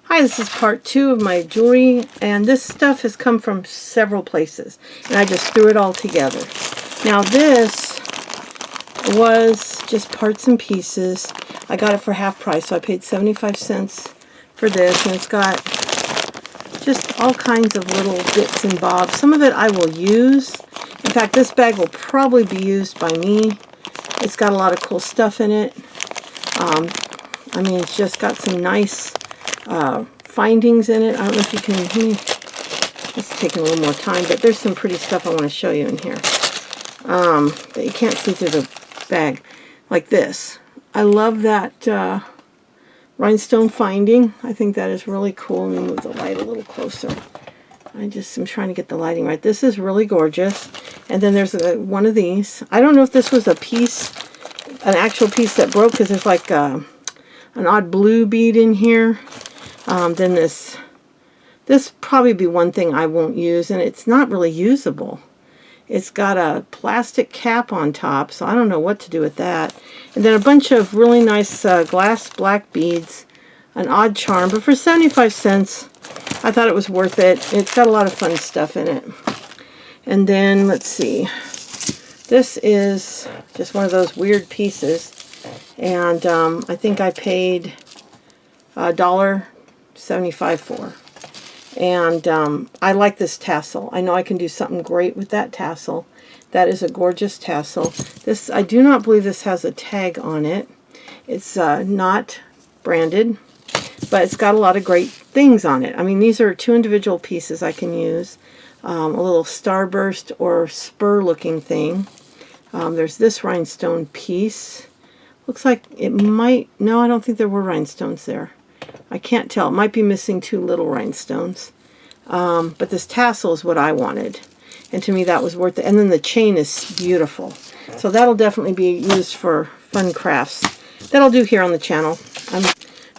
Hi, this is part 2 of my jewelry, and this stuff has come from several places, and I just threw it all together. Now this was just parts and pieces. I got it for half price, so I paid 75 cents for this, and it's got just all kinds of little bits and bobs. Some of it I will use. In fact, this bag will probably be used by me. It's got a lot of cool stuff in it. I mean, it's just got some nice findings in it. I don't know if you can hear. It's taking a little more time, but there's some pretty stuff I want to show you in here that you can't see through the bag, like this. I love that rhinestone finding. I think that is really cool. Let me move the light a little closer. I'm trying to get the lighting right. This is really gorgeous. And then there's one of these. I don't know if this was a piece, an actual piece that broke, because there's like an odd blue bead in here. Then this probably be one thing I won't use, and it's not really usable. It's got a plastic cap on top, so I don't know what to do with that. And then a bunch of really nice glass black beads, an odd charm, but for 75 cents, I thought it was worth it. It's got a lot of fun stuff in it. And then, let's see, this is just one of those weird pieces, and I think I paid $1.75 for. And I like this tassel. I know I can do something great with that tassel. That is a gorgeous tassel. This, I do not believe this has a tag on it. It's not branded, but it's got a lot of great things on it. I mean, these are two individual pieces I can use. A little starburst or spur looking thing. There's this rhinestone piece. Looks like it might, no, I don't think there were rhinestones there. I can't tell. It might be missing two little rhinestones. But this tassel is what I wanted. And to me that was worth it. And then the chain is beautiful. So that'll definitely be used for fun crafts. That'll do here on the channel. I'm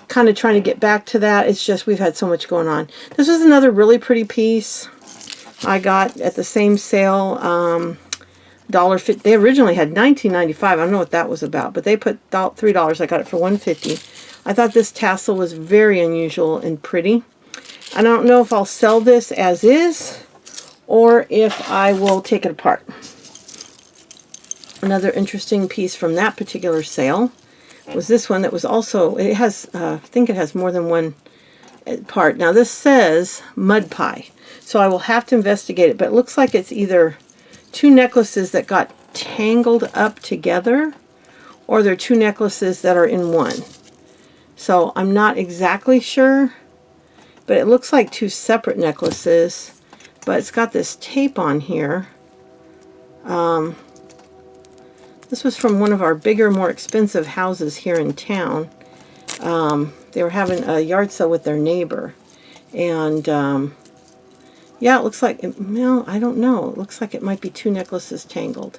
kind of trying to get back to that. It's just we've had so much going on. This is another really pretty piece I got at the same sale. $1.50. They originally had $19.95. I don't know what that was about, but they put $3. I got it for $1.50. I thought this tassel was very unusual and pretty. I don't know if I'll sell this as is or if I will take it apart. Another interesting piece from that particular sale was this one that was also, it has, I think it has more than one part. Now this says mud pie, so I will have to investigate it, but it looks like it's either two necklaces that got tangled up together, or they're two necklaces that are in one. So I'm not exactly sure, but it looks like two separate necklaces, but it's got this tape on here. This was from one of our bigger, more expensive houses here in town. They were having a yard sale with their neighbor, and yeah, it looks like, well, I don't know. It looks like it might be two necklaces tangled.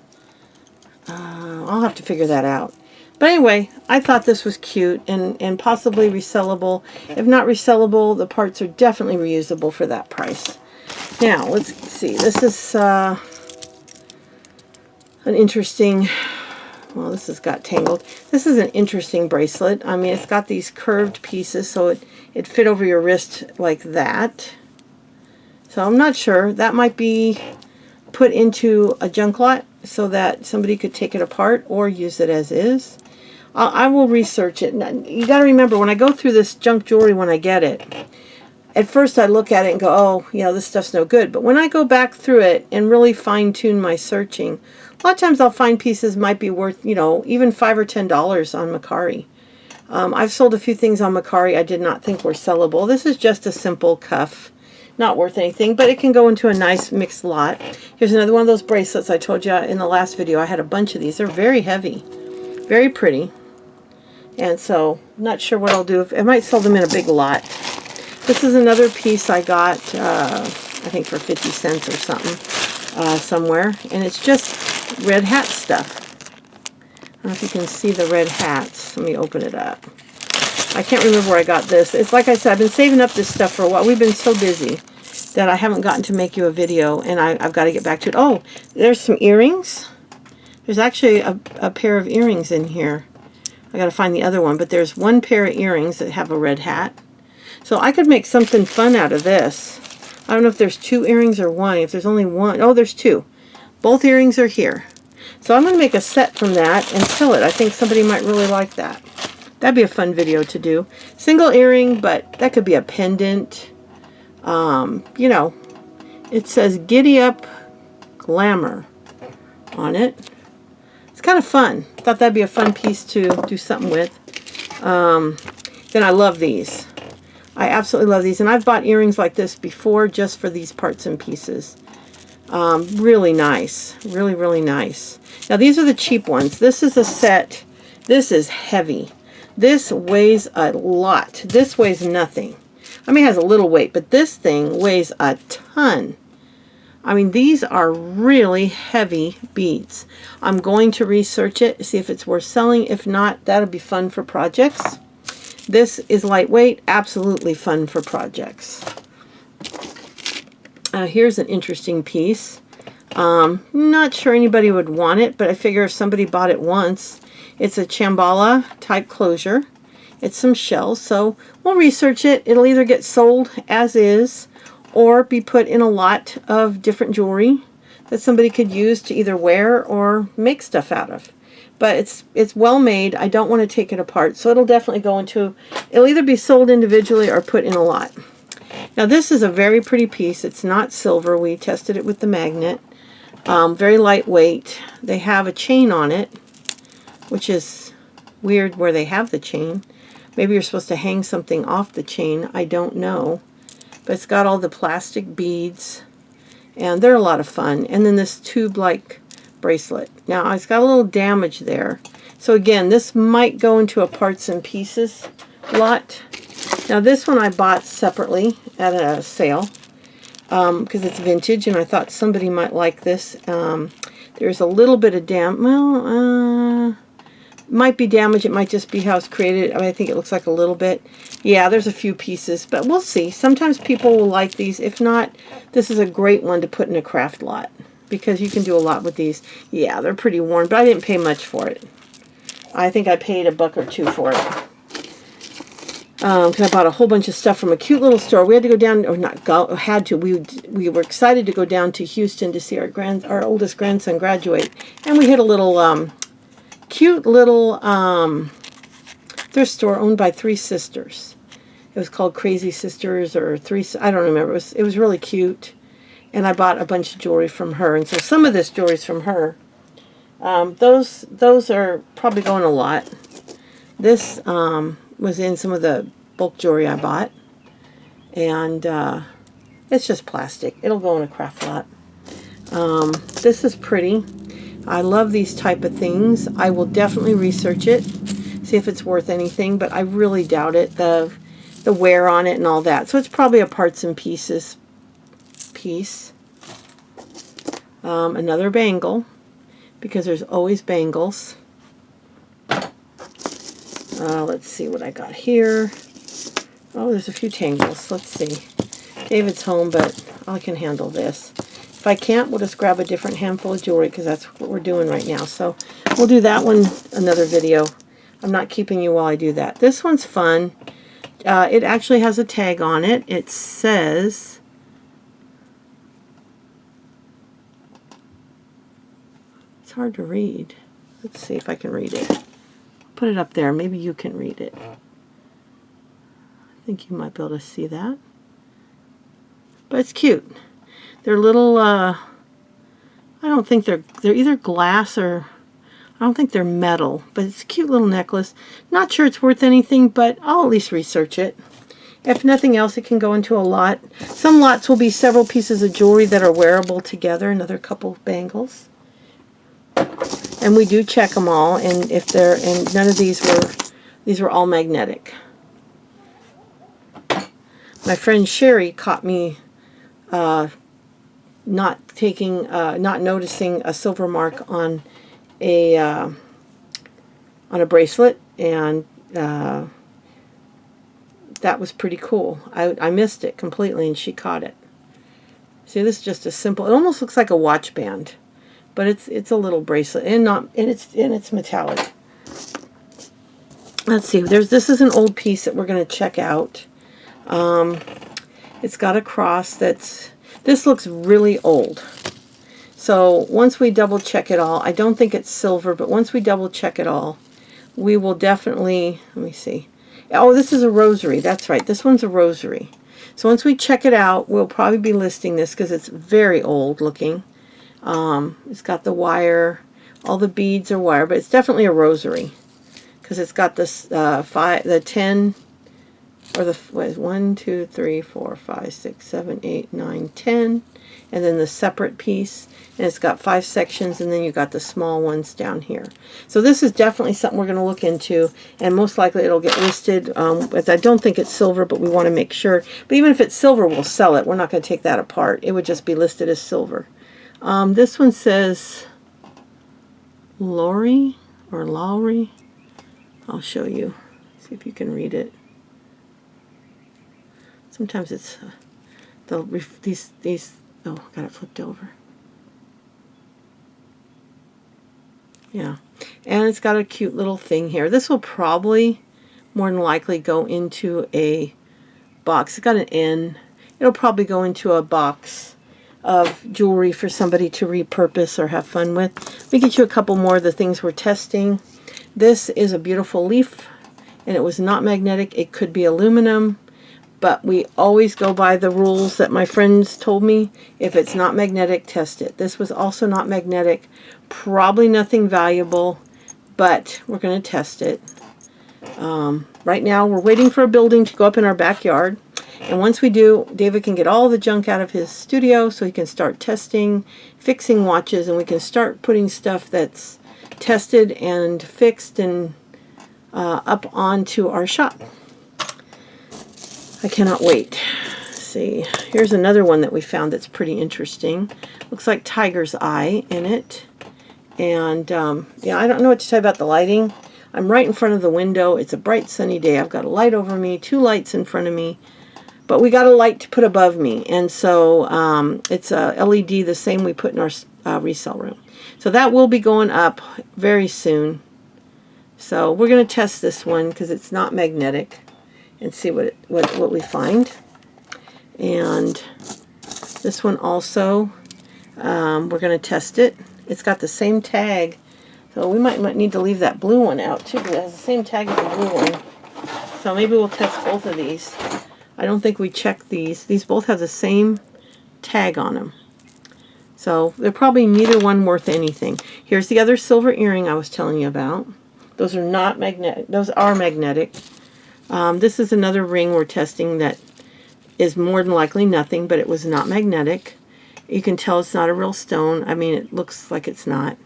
I'll have to figure that out. But anyway, I thought this was cute and possibly resellable. If not resellable, the parts are definitely reusable for that price. Now, let's see. This is an interesting, well, this has got tangled. This is an interesting bracelet. I mean, it's got these curved pieces, so it fit over your wrist like that. So I'm not sure. That might be put into a junk lot so that somebody could take it apart or use it as is. I will research it. You got to remember, when I go through this junk jewelry when I get it, at first I look at it and go, oh, you know, this stuff's no good. But when I go back through it and really fine-tune my searching, a lot of times I'll find pieces might be worth, you know, even $5 or $10 on Macari. I've sold a few things on Macari I did not think were sellable. This is just a simple cuff. Not worth anything, but it can go into a nice mixed lot. Here's another one of those bracelets I told you in the last video. I had a bunch of these. They're very heavy, very pretty. And so, not sure what I'll do. I might sell them in a big lot. This is another piece I got, I think for 50 cents or something, somewhere. And it's just red hat stuff. I don't know if you can see the red hats. Let me open it up. I can't remember where I got this. It's like I said, I've been saving up this stuff for a while. We've been so busy that I haven't gotten to make you a video, and I've got to get back to it. Oh, there's some earrings. There's actually a pair of earrings in here. I got to find the other one, but there's one pair of earrings that have a red hat. So I could make something fun out of this. I don't know if there's 2 earrings or 1. If there's only 1, oh, there's 2. Both earrings are here. So I'm going to make a set from that and sell it. I think somebody might really like that. That'd be a fun video to do. Single earring, but that could be a pendant. You know, it says Giddy Up Glamour on it. It's kind of fun. Thought that'd be a fun piece to do something with. Then I love these. I absolutely love these. And I've bought earrings like this before just for these parts and pieces. Really nice. Really, really nice. Now these are the cheap ones. This is a set. This is heavy. This weighs a lot. This weighs nothing. I mean, it has a little weight, but this thing weighs a ton. I mean, these are really heavy beads. I'm going to research it, see if it's worth selling. If not, that'll be fun for projects. This is lightweight, absolutely fun for projects. Here's an interesting piece. Not sure anybody would want it, but I figure if somebody bought it once, it's a Chambala type closure. It's some shells, so we'll research it. It'll either get sold as is or be put in a lot of different jewelry that somebody could use to either wear or make stuff out of. But it's well made. I don't want to take it apart, so it'll definitely go into, it'll either be sold individually or put in a lot. Now this is a very pretty piece. It's not silver. We tested it with the magnet. Very lightweight. They have a chain on it, which is weird where they have the chain. Maybe you're supposed to hang something off the chain. I don't know. But it's got all the plastic beads, and they're a lot of fun. And then this tube-like bracelet. Now, it's got a little damage there. So again, this might go into a parts and pieces lot. Now, this one I bought separately at a sale because it's vintage, and I thought somebody might like this. There's a little bit of might be damage. It might just be how it's created. I mean, I think it looks like a little bit. Yeah, there's a few pieces, but we'll see. Sometimes people will like these. If not, this is a great one to put in a craft lot because you can do a lot with these. Yeah, they're pretty worn, but I didn't pay much for it. I think I paid $1 or $2 for it. Because I bought a whole bunch of stuff from a cute little store. We had to go down, or not go, had to. We were excited to go down to Houston to see our oldest grandson graduate, and we hit a little cute little thrift store owned by 3 sisters. It was called Crazy Sisters or 3. I don't remember. It was really cute, and I bought a bunch of jewelry from her. And so some of this jewelry is from her. Those are probably going a lot. This was in some of the bulk jewelry I bought, and it's just plastic. It'll go in a craft lot. This is pretty. I love these type of things. I will definitely research it, see if it's worth anything, but I really doubt it. The wear on it and all that. So it's probably a parts and pieces piece. Another bangle, because there's always bangles. Let's see what I got here. Oh, there's a few tangles. Let's see. David's home, but I can handle this. If I can't, we'll just grab a different handful of jewelry because that's what we're doing right now. So we'll do that one another video. I'm not keeping you while I do that. This one's fun. It actually has a tag on it. It says, it's hard to read. Let's see if I can read it. Put it up there. Maybe you can read it. I think you might be able to see that. But it's cute. They're little, I don't think they're either glass or, I don't think they're metal. But it's a cute little necklace. Not sure it's worth anything, but I'll at least research it. If nothing else, it can go into a lot. Some lots will be several pieces of jewelry that are wearable together. Another couple of bangles. And we do check them all, and if they're, and none of these were all magnetic. My friend Sherry caught me not noticing a silver mark on a bracelet, and that was pretty cool. I missed it completely, and she caught it. See, this is just a simple. It almost looks like a watch band. But it's a little bracelet, and it's metallic. Let's see. This is an old piece that we're going to check out. It's got a cross that's, this looks really old. So once we double check it all, I don't think it's silver, but once we double check it all, we will definitely, let me see. Oh, this is a rosary. That's right. This one's a rosary. So once we check it out, we'll probably be listing this because it's very old looking. It's got the wire. All the beads are wire, but it's definitely a rosary because it's got this the 10, or the, what is 1, 2, 3, 4, 5, 6, 7, 8, 9, 10, and then the separate piece, and it's got 5 sections, and then you got the small ones down here. So this is definitely something we're going to look into, and most likely it'll get listed. But I don't think it's silver, but we want to make sure. But even if it's silver, we'll sell it. We're not going to take that apart. It would just be listed as silver. This one says Lowry or Lowry. I'll show you. See if you can read it. Sometimes it's these. Oh, got it flipped over. Yeah, and it's got a cute little thing here. This will probably, more than likely, go into a box. It's got an N. It'll probably go into a box of jewelry for somebody to repurpose or have fun with. Let me get you a couple more of the things we're testing. This is a beautiful leaf, and it was not magnetic. It could be aluminum, but we always go by the rules that my friends told me. If it's not magnetic, test it. This was also not magnetic. Probably nothing valuable, but we're going to test it. Right now, we're waiting for a building to go up in our backyard. And once we do, David can get all the junk out of his studio so he can start testing, fixing watches, and we can start putting stuff that's tested and fixed and up onto our shop. I cannot wait. Let's see, here's another one that we found that's pretty interesting. Looks like tiger's eye in it. And yeah, I don't know what to say about the lighting. I'm right in front of the window. It's a bright sunny day. I've got a light over me, 2 lights in front of me. But we got a light to put above me, and so it's a LED, the same we put in our resale room. So that will be going up very soon. So we're going to test this one because it's not magnetic, and see what we find. And this one also, we're going to test it. It's got the same tag, so we might need to leave that blue one out too, because it has the same tag as the blue one. So maybe we'll test both of these. I don't think we checked these. These both have the same tag on them. So they're probably neither one worth anything. Here's the other silver earring I was telling you about. Those are not magnetic. Those are magnetic. This is another ring we're testing that is more than likely nothing, but it was not magnetic. You can tell it's not a real stone. I mean, it looks like it's not.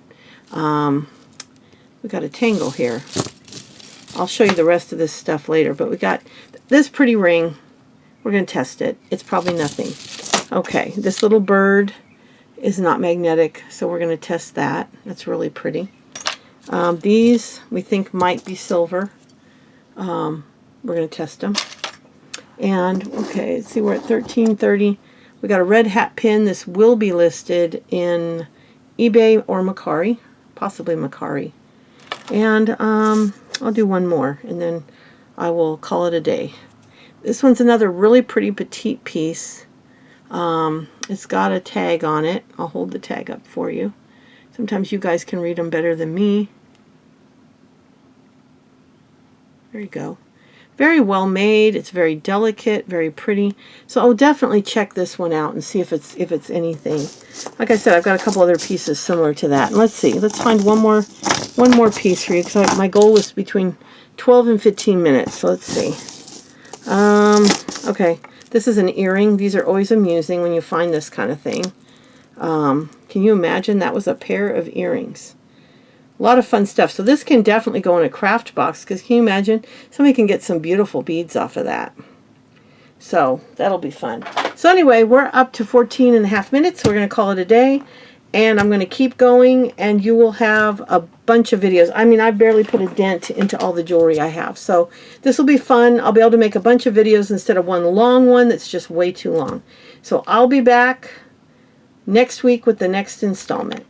We got a tangle here. I'll show you the rest of this stuff later, but we got this pretty ring. We're going to test it. It's probably nothing. Okay, this little bird is not magnetic, so we're going to test that. That's really pretty. These we think might be silver. We're going to test them. And, okay, let's see, we're at 1330. We got a red hat pin. This will be listed in eBay or Mercari, possibly Mercari. And I'll do one more, and then I will call it a day. This one's another really pretty petite piece. It's got a tag on it. I'll hold the tag up for you. Sometimes you guys can read them better than me. There you go. Very well made. It's very delicate, very pretty. So I'll definitely check this one out and see if it's anything. Like I said, I've got a couple other pieces similar to that. And let's see. Let's find one more piece for you, because my goal was between 12 and 15 minutes. So let's see. Okay, this is an earring. These are always amusing when you find this kind of thing. Can you imagine? That was a pair of earrings. A lot of fun stuff. So this can definitely go in a craft box, because can you imagine? Somebody can get some beautiful beads off of that. So that'll be fun. So anyway, we're up to 14.5 minutes. So we're going to call it a day. And I'm going to keep going, and you will have a bunch of videos. I mean, I barely put a dent into all the jewelry I have. So this will be fun. I'll be able to make a bunch of videos instead of one long one that's just way too long. So I'll be back next week with the next installment.